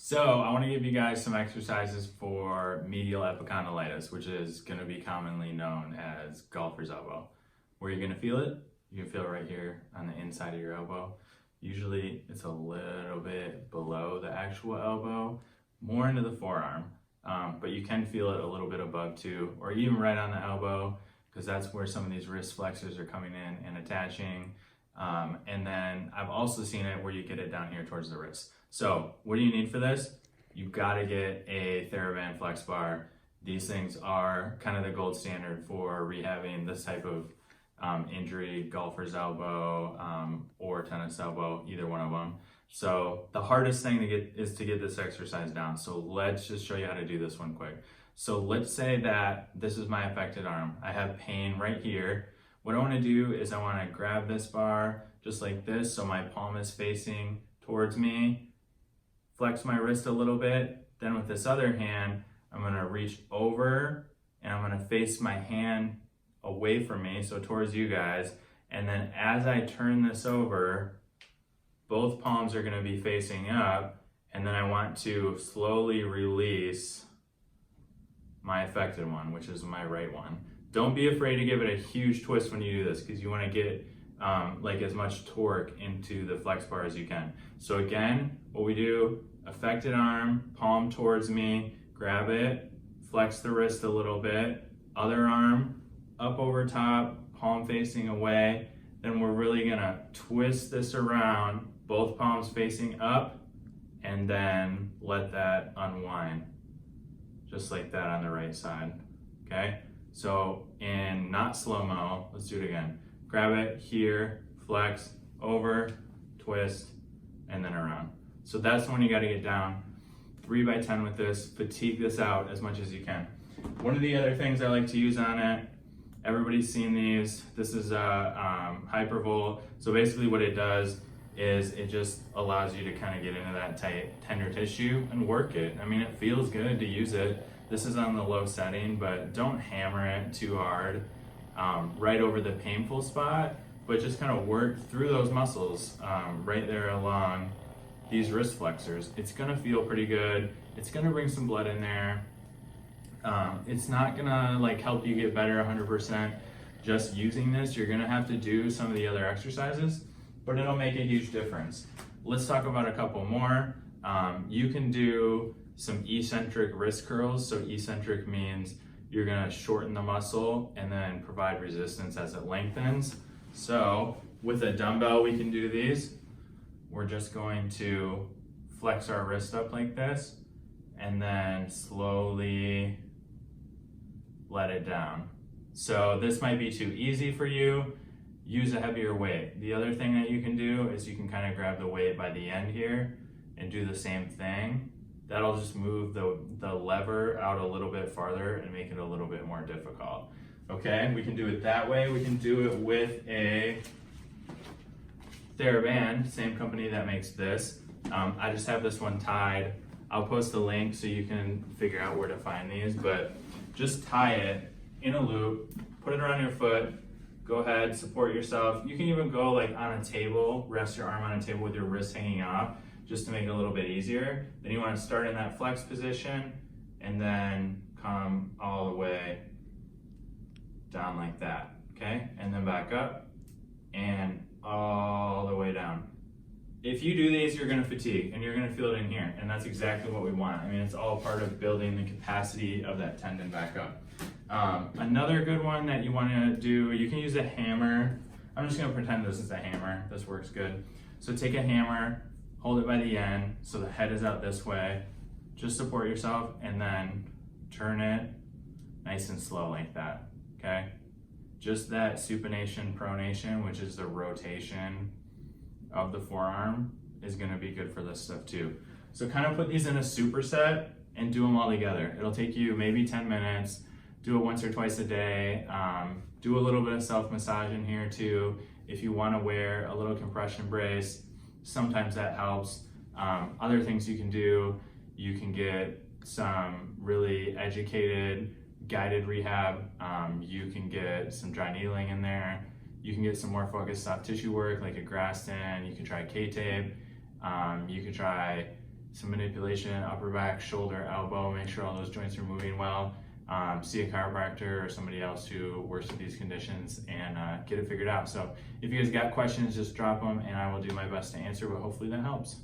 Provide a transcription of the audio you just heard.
So I want to give you guys some exercises for medial epicondylitis, which is going to be commonly known as golfer's elbow. Where you're going to feel it, you can feel it right here on the inside of your elbow. Usually it's a little bit below the actual elbow, more into the forearm, but you can feel it a little bit above too, or even right on the elbow, because that's where some of these wrist flexors are coming in and attaching. And then I've also seen it where you get it down here towards the wrist. So what do you need for this? You've got to get a Theraband Flexbar. These things are kind of the gold standard for rehabbing this type of injury, golfer's elbow or tennis elbow, either one of them. So the hardest thing to get is to get this exercise down. So let's just show you how to do this one quick. So let's say that this is my affected arm. I have pain right here. What I want to do is I want to grab this bar just like this so my palm is facing towards me, flex my wrist a little bit, then with this other hand I'm going to reach over and I'm going to face my hand away from me, so towards you guys, and then as I turn this over, both palms are going to be facing up, and then I want to slowly release my affected one, which is my right one. Don't be afraid to give it a huge twist when you do this, because you want to get like as much torque into the flex bar as you can. So again, what we do, affected arm, palm towards me, grab it, flex the wrist a little bit, other arm up over top, palm facing away. Then we're really gonna twist this around, both palms facing up, and then let that unwind, just like that on the right side, okay? So in not slow-mo, let's do it again. Grab it here, flex, over, twist, and then around. So that's when you gotta get down. 3x10 with this, fatigue this out as much as you can. One of the other things I like to use on it, everybody's seen these, this is a Hypervolt. So basically what it does is it just allows you to kind of get into that tight, tender tissue and work it. I mean, it feels good to use it. This is on the low setting, but don't hammer it too hard right over the painful spot, but just kind of work through those muscles right there along these wrist flexors. It's gonna feel pretty good. It's gonna bring some blood in there. It's not gonna like help you get better 100% just using this. You're gonna have to do some of the other exercises, but it'll make a huge difference. Let's talk about a couple more. You can do some eccentric wrist curls. So eccentric means you're gonna shorten the muscle and then provide resistance as it lengthens. So with a dumbbell, we can do these. We're just going to flex our wrist up like this and then slowly let it down. So this might be too easy for you. Use a heavier weight. The other thing that you can do is you can kind of grab the weight by the end here and do the same thing. That'll just move the lever out a little bit farther and make it a little bit more difficult. Okay, we can do it that way. We can do it with a Theraband, same company that makes this. I just have this one tied. I'll post the link so you can figure out where to find these, but just tie it in a loop, put it around your foot, go ahead, support yourself. You can even go like on a table, rest your arm on a table with your wrist hanging off, just to make it a little bit easier. Then you want to start in that flex position and then come all the way down like that, okay? And then back up and all the way down. If you do these, you're gonna fatigue and you're gonna feel it in here, and that's exactly what we want. I mean, it's all part of building the capacity of that tendon back up. Another good one that you wanna do, you can use a hammer. I'm just gonna pretend this is a hammer. This works good. So take a hammer, hold it by the end so the head is out this way. Just support yourself and then turn it nice and slow like that, okay? Just that supination, pronation, which is the rotation of the forearm, is gonna be good for this stuff too. So kind of put these in a superset and do them all together. It'll take you maybe 10 minutes. Do it once or twice a day. Do a little bit of self-massage in here too. If you wanna wear a little compression brace, sometimes that helps. Other things you can do, you can get some really educated guided rehab. You can get some dry needling in there. You can get some more focused soft tissue work like a Graston. You can try K-tape. You can try some manipulation, upper back, shoulder, elbow, make sure all those joints are moving well. See a chiropractor or somebody else who works with these conditions and get it figured out. So if you guys got questions, just drop them and I will do my best to answer, but hopefully that helps.